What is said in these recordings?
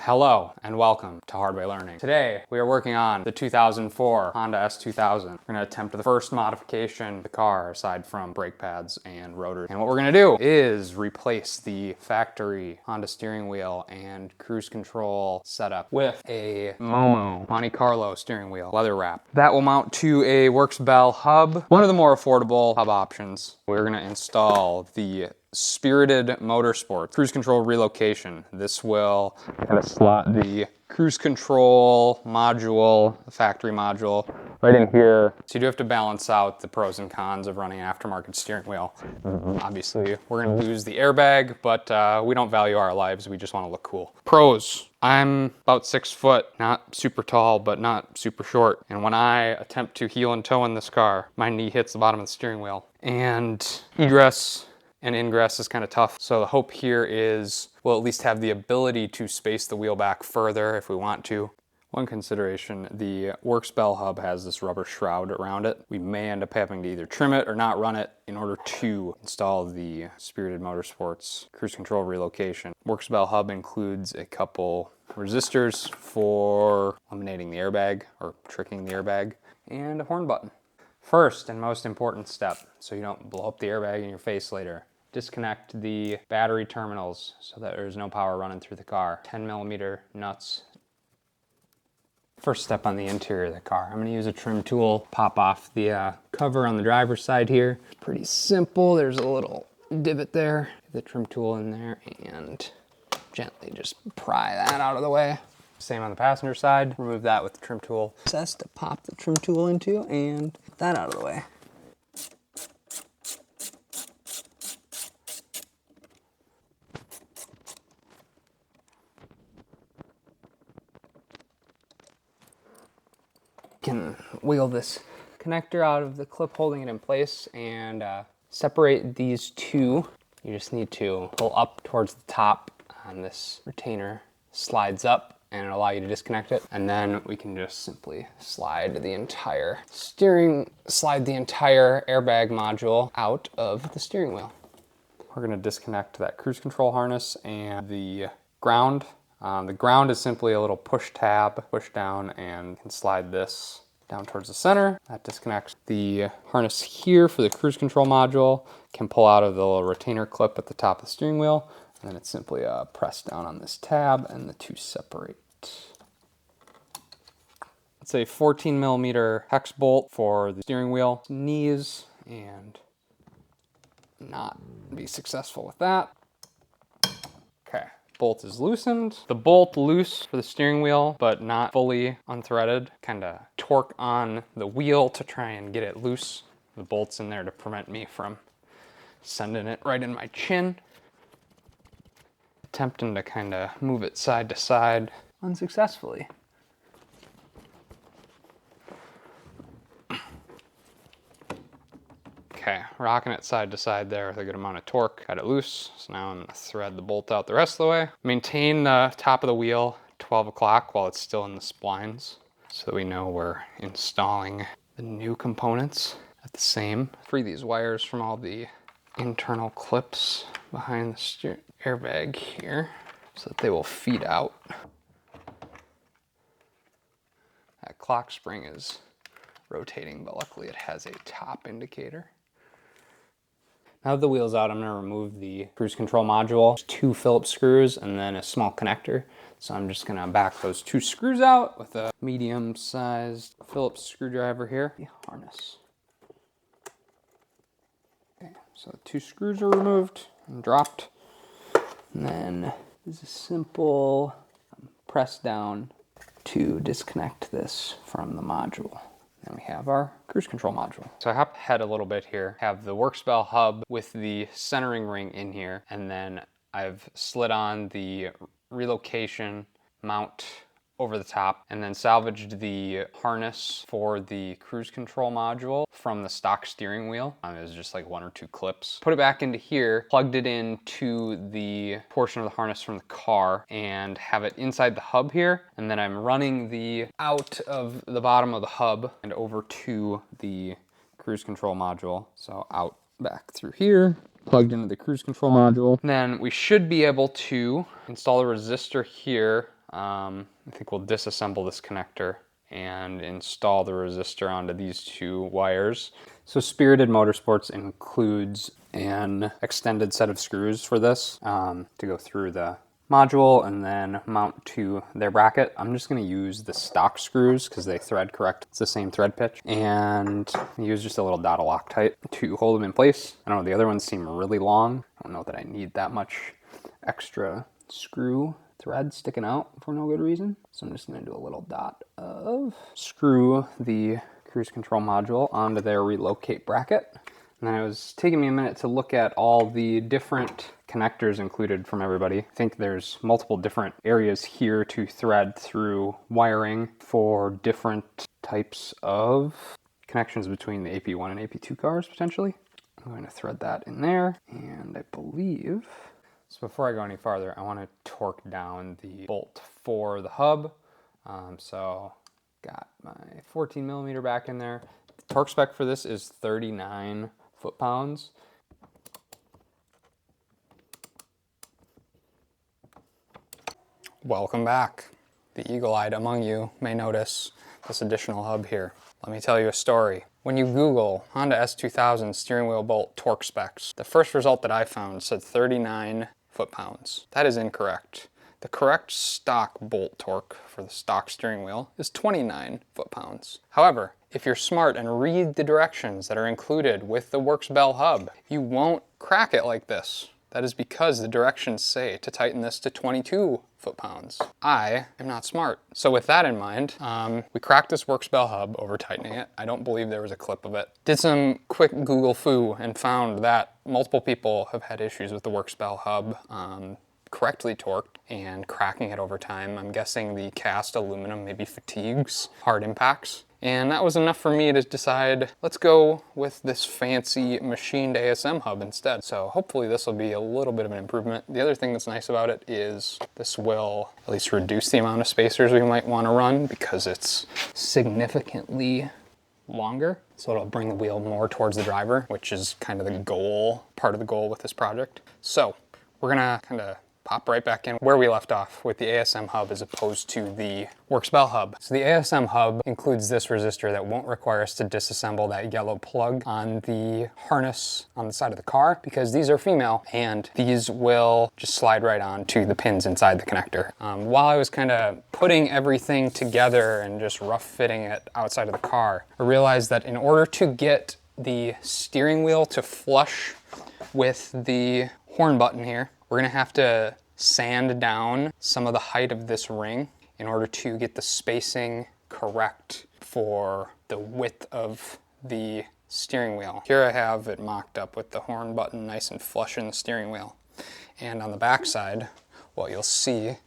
Hello and welcome to Hard Way Learning. Today we are working on the 2004 Honda S2000. We're going to attempt the first modification of the car aside from brake pads and rotors. And what we're going to do is replace the factory Honda steering wheel and cruise control setup with a Momo Monte Carlo steering wheel, leather wrap. That will mount to a Works Bell hub, one of the more affordable hub options. We're going to install the Spirited Motorsport cruise control relocation. This will kind of slot the cruise control module, the factory module, right in here. So you do have to balance out the pros and cons of running an aftermarket steering wheel. Obviously, we're going to lose the airbag, but we don't value our lives. We just want to look cool. Pros. I'm about 6 foot, not super tall, but not super short. And when I attempt to heel and toe in this car, my knee hits the bottom of the steering wheel. And egress and ingress is kind of tough. So the hope here is we'll at least have the ability to space the wheel back further if we want to. One consideration, the Works Bell hub has this rubber shroud around it. We may end up having to either trim it or not run it in order to install the Spirited Motorsports cruise control relocation. Works Bell hub includes a couple resistors for eliminating the airbag or tricking the airbag and a horn button. First and most important step, so you don't blow up the airbag in your face later. Disconnect the battery terminals so that there's no power running through the car. 10mm nuts. First step on the interior of the car. I'm going to use a trim tool, pop off the cover on the driver's side here. Pretty simple. There's a little divot there. Get the trim tool in there and gently just pry that out of the way. Same on the passenger side. Remove that with the trim tool. Access to pop the trim tool into and get that out of the way. Can wheel this connector out of the clip holding it in place and separate these two. You just need to pull up towards the top on this retainer, slides up and it'll allow you to disconnect it. And then we can just simply slide the entire airbag module out of the steering wheel. We're gonna disconnect that cruise control harness and the ground. The ground is simply a little push tab, push down, and you can slide this down towards the center. That disconnects the harness here for the cruise control module. Can pull out of the little retainer clip at the top of the steering wheel, and then it's simply pressed down on this tab and the two separate. It's a 14mm hex bolt for the steering wheel knees, and not be successful with that. Okay. Bolt is loosened. The bolt loose for the steering wheel, but not fully unthreaded. Kind of torque on the wheel to try and get it loose. The bolt's in there to prevent me from sending it right in my chin. Attempting to kind of move it side to side unsuccessfully. Okay, rocking it side to side there with a good amount of torque. Got it loose, so now I'm gonna thread the bolt out the rest of the way. Maintain the top of the wheel 12 o'clock while it's still in the splines, so that we know we're installing the new components at the same. Free these wires from all the internal clips behind the airbag here, so that they will feed out. That clock spring is rotating, but luckily it has a top indicator. Now that the wheel's out, I'm going to remove the cruise control module. There's 2 Phillips screws and then a small connector. So I'm just going to back those 2 screws out with a medium-sized Phillips screwdriver here. The harness. Okay, so the 2 screws are removed and dropped. And then there's a simple press down to disconnect this from the module. Then we have our cruise control module. So I hopped ahead a little bit here, have the Works Bell hub with the centering ring in here, and then I've slid on the relocation mount over the top and then salvaged the harness for the cruise control module from the stock steering wheel. It was just like 1 or 2 clips. Put it back into here, plugged it into the portion of the harness from the car and have it inside the hub here. And then I'm running the out of the bottom of the hub and over to the cruise control module. So out back through here, plugged into the cruise control module. And then we should be able to install a resistor here I think we'll disassemble this connector and install the resistor onto these two wires. So Spirited Motorsports includes an extended set of screws for this to go through the module and then mount to their bracket. I'm just going to use the stock screws because they thread correct. It's the same thread pitch, and use just a little dot of Loctite to hold them in place. I don't know, the other ones seem really long. I don't know that I need that much extra screw thread sticking out for no good reason. So I'm just going to do a little dot of screw the cruise control module onto their relocate bracket. And then it was taking me a minute to look at all the different connectors included from everybody. I think there's multiple different areas here to thread through wiring for different types of connections between the AP1 and AP2 cars, potentially. I'm going to thread that in there, and I believe... So before I go any farther, I want to torque down the bolt for the hub. So got my 14 millimeter back in there. The torque spec for this is 39 foot-pounds. Welcome back. The eagle-eyed among you may notice this additional hub here. Let me tell you a story. When you Google Honda S2000 steering wheel bolt torque specs, the first result that I found said 39 foot-pounds. That is incorrect. The correct stock bolt torque for the stock steering wheel is 29 foot-pounds. However, if you're smart and read the directions that are included with the Works Bell hub, you won't crack it like this. That is because the directions say to tighten this to 22 foot-pounds. I am not smart. So with that in mind, we cracked this Works Bell hub over tightening it. I don't believe there was a clip of it. Did some quick Google foo and found that multiple people have had issues with the Works Bell hub correctly torqued and cracking it over time. I'm guessing the cast aluminum maybe fatigues hard impacts. And that was enough for me to decide, let's go with this fancy machined ASM hub instead. So hopefully this will be a little bit of an improvement. The other thing that's nice about it is this will at least reduce the amount of spacers we might want to run because it's significantly longer. So it'll bring the wheel more towards the driver, which is kind of the goal, part of the goal with this project. So we're gonna kind of pop right back in where we left off with the ASM hub as opposed to the Works Bell hub. So the ASM hub includes this resistor that won't require us to disassemble that yellow plug on the harness on the side of the car because these are female and these will just slide right on to the pins inside the connector. While I was kind of putting everything together and just rough fitting it outside of the car, I realized that in order to get the steering wheel to flush with the horn button here, we're gonna have to sand down some of the height of this ring in order to get the spacing correct for the width of the steering wheel. Here I have it mocked up with the horn button nice and flush in the steering wheel. And on the back side, what you'll see,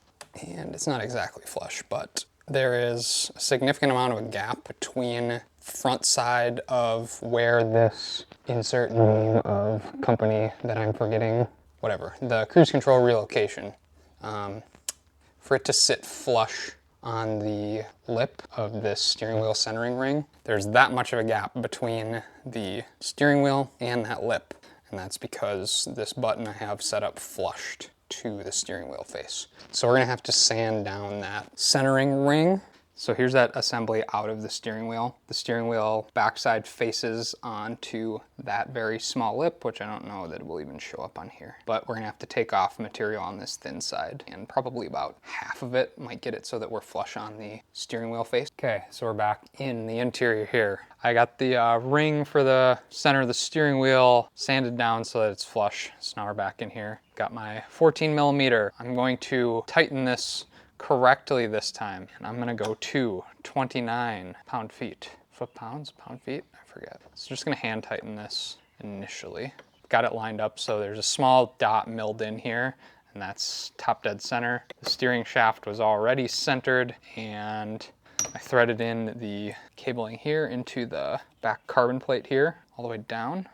and it's not exactly flush, but there is a significant amount of a gap between front side of where this insert name of company that I'm forgetting, whatever, the cruise control relocation, for it to sit flush on the lip of this steering wheel centering ring. There's that much of a gap between the steering wheel and that lip, and that's because this button I have set up flushed to the steering wheel face. So we're gonna have to sand down that centering ring. So here's that assembly out of the steering wheel. The steering wheel backside faces onto that very small lip, which I don't know that it will even show up on here. But we're gonna have to take off material on this thin side, and probably about half of it might get it so that we're flush on the steering wheel face. Okay, so we're back in the interior here. I got the ring for the center of the steering wheel sanded down so that it's flush. So now we're back in here. Got my 14 millimeter. I'm going to tighten this correctly this time, and I'm gonna go to 29 pound-feet. Foot-pounds? Pound-feet? I forget. So just gonna hand tighten this initially. Got it lined up so there's a small dot milled in here, and that's top dead center. The steering shaft was already centered, and I threaded in the cabling here into the back carbon plate here, all the way down.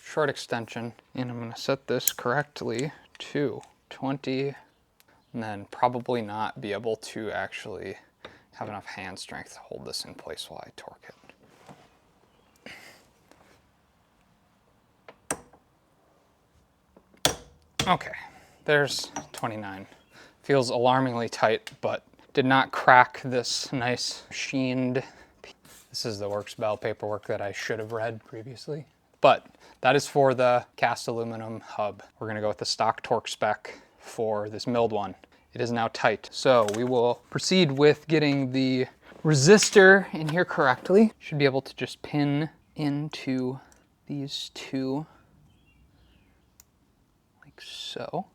Short extension, and I'm gonna set this correctly to 20, and then probably not be able to actually have enough hand strength to hold this in place while I torque it. Okay, there's 29. Feels alarmingly tight, but did not crack this nice machined. This is the Works Bell paperwork that I should have read previously. But that is for the cast aluminum hub. We're gonna go with the stock torque spec for this milled one. It is now tight. So we will proceed with getting the resistor in here correctly. Should be able to just pin into these two like so.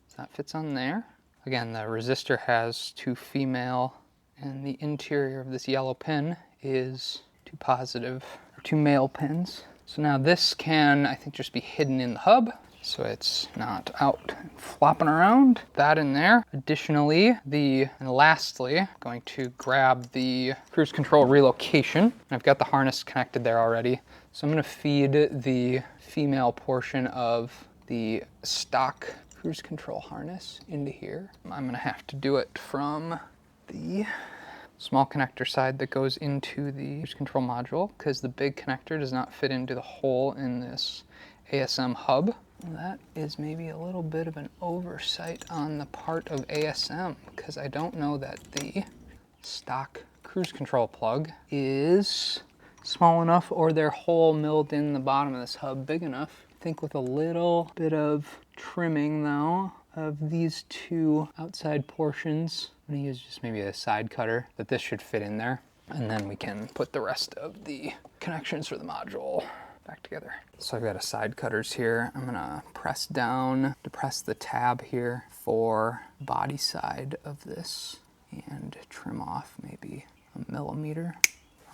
So that fits on there. Again, the resistor has two female, and the interior of this yellow pin is two positive, or two male pins. So now this can, I think, just be hidden in the hub, so it's not out and flopping around. That in there. Additionally, and lastly, going to grab the cruise control relocation. I've got the harness connected there already, so I'm gonna feed the female portion of the stock cruise control harness into here. I'm gonna have to do it from the small connector side that goes into the cruise control module, because the big connector does not fit into the hole in this ASM hub. That is maybe a little bit of an oversight on the part of ASM, because I don't know that the stock cruise control plug is small enough, or their hole milled in the bottom of this hub big enough. I think with a little bit of trimming though of these two outside portions, I'm gonna use just maybe a side cutter, that this should fit in there. And then we can put the rest of the connections for the module back together. So I've got a side cutters here. I'm gonna press down to press the tab here for body side of this and trim off maybe a millimeter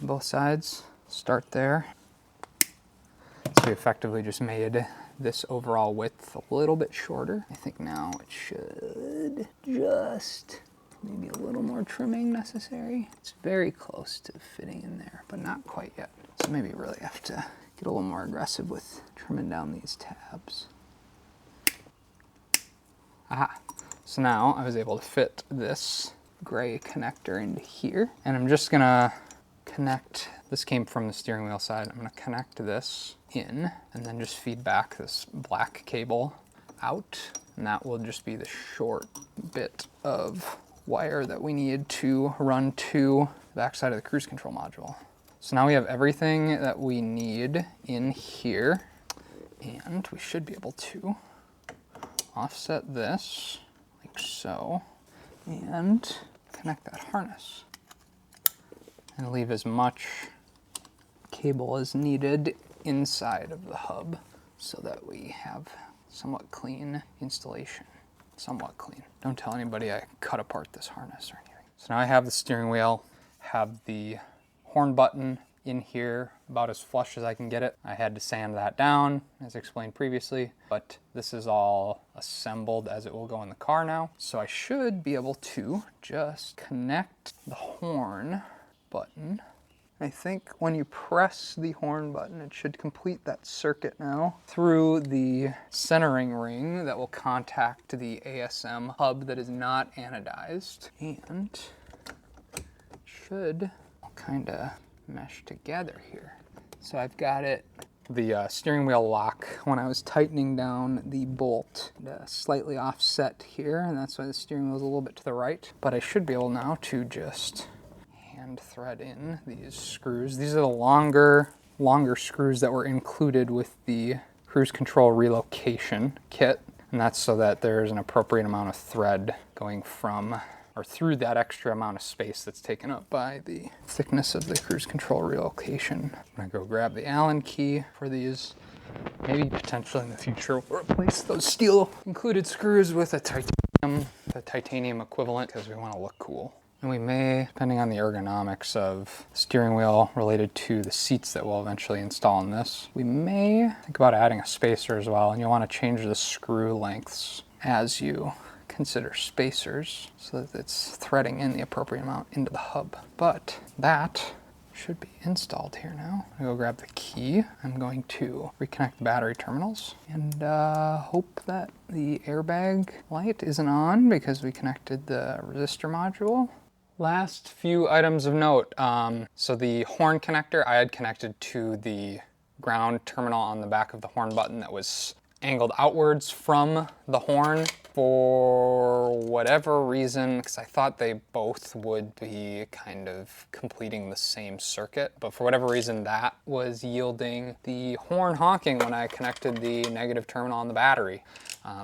on both sides. Start there. So we effectively just made this overall width a little bit shorter. I think now it should just maybe a little more trimming necessary. It's very close to fitting in there, but not quite yet. So maybe really have to get a little more aggressive with trimming down these tabs. Aha. So now I was able to fit this gray connector into here, and I'm just gonna connect, this came from the steering wheel side, I'm gonna connect this in and then just feed back this black cable out, and that will just be the short bit of wire that we need to run to the backside of the cruise control module. So now we have everything that we need in here, and we should be able to offset this like so and connect that harness and leave as much cable as needed inside of the hub so that we have somewhat clean installation. Somewhat clean. Don't tell anybody I cut apart this harness or anything. So now I have the steering wheel, have the horn button in here about as flush as I can get it. I had to sand that down, as explained previously, but this is all assembled as it will go in the car now. So I should be able to just connect the horn button. I think when you press the horn button, it should complete that circuit now through the centering ring that will contact the ASM hub that is not anodized, and should kind of mesh together here. So I've got it, the steering wheel lock, when I was tightening down the bolt, slightly offset here, and that's why the steering wheel is a little bit to the right, but I should be able now to just hand thread in these screws. These are the longer screws that were included with the cruise control relocation kit, and that's so that there's an appropriate amount of thread going from or through that extra amount of space that's taken up by the thickness of the cruise control relocation. I'm gonna go grab the Allen key for these. Maybe potentially in the future we'll replace those steel included screws with a titanium equivalent, because we want to look cool. And we may, depending on the ergonomics of the steering wheel related to the seats that we'll eventually install in this, we may think about adding a spacer as well, and you'll want to change the screw lengths as you consider spacers so that it's threading in the appropriate amount into the hub. But that should be installed here now. I'm gonna go grab the key. I'm going to reconnect the battery terminals and hope that the airbag light isn't on because we connected the resistor module. Last few items of note. So the horn connector I had connected to the ground terminal on the back of the horn button that was angled outwards from the horn for whatever reason, because I thought they both would be kind of completing the same circuit, but for whatever reason that was yielding the horn honking when I connected the negative terminal on the battery.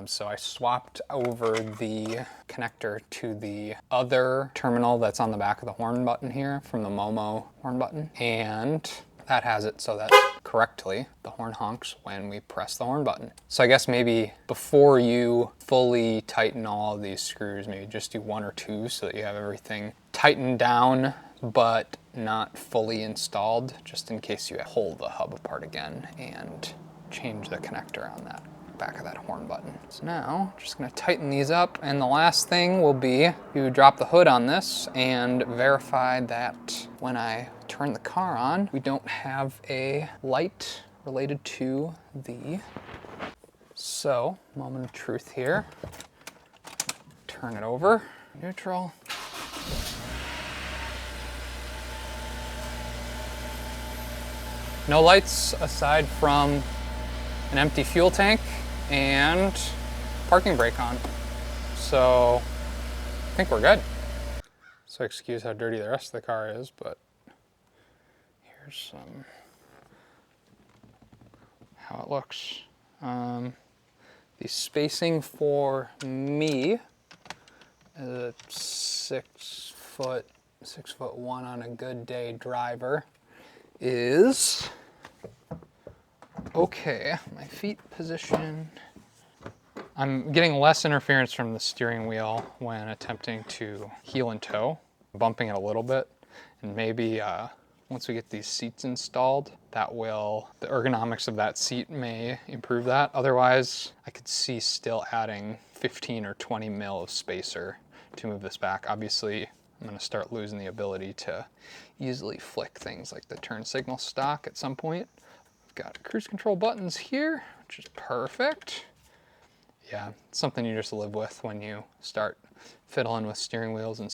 So I swapped over the connector to the other terminal that's on the back of the horn button here from the Momo horn button, and that has it so that correctly the horn honks when we press the horn button. So I guess maybe before you fully tighten all of these screws, maybe just do 1 or 2 so that you have everything tightened down but not fully installed, just in case you pull the hub apart again and change the connector on that back of that horn button. So now I'm just going to tighten these up, and the last thing will be to drop the hood on this and verify that when I turn the car on, we don't have a light related to the... So, moment of truth here. Turn it over, neutral. No lights aside from an empty fuel tank and parking brake on. So I think we're good. So excuse how dirty the rest of the car is, but here's how it looks. The spacing for me is a 6'1" on a good day driver is okay. My feet position. I'm getting less interference from the steering wheel when attempting to heel and toe, bumping it a little bit, and maybe once we get these seats installed, the ergonomics of that seat may improve that. Otherwise, I could see still adding 15 or 20 mil of spacer to move this back. Obviously, I'm going to start losing the ability to easily flick things like the turn signal stock at some point. We've got cruise control buttons here, which is perfect. Yeah, it's something you just live with when you start fiddling with steering wheels and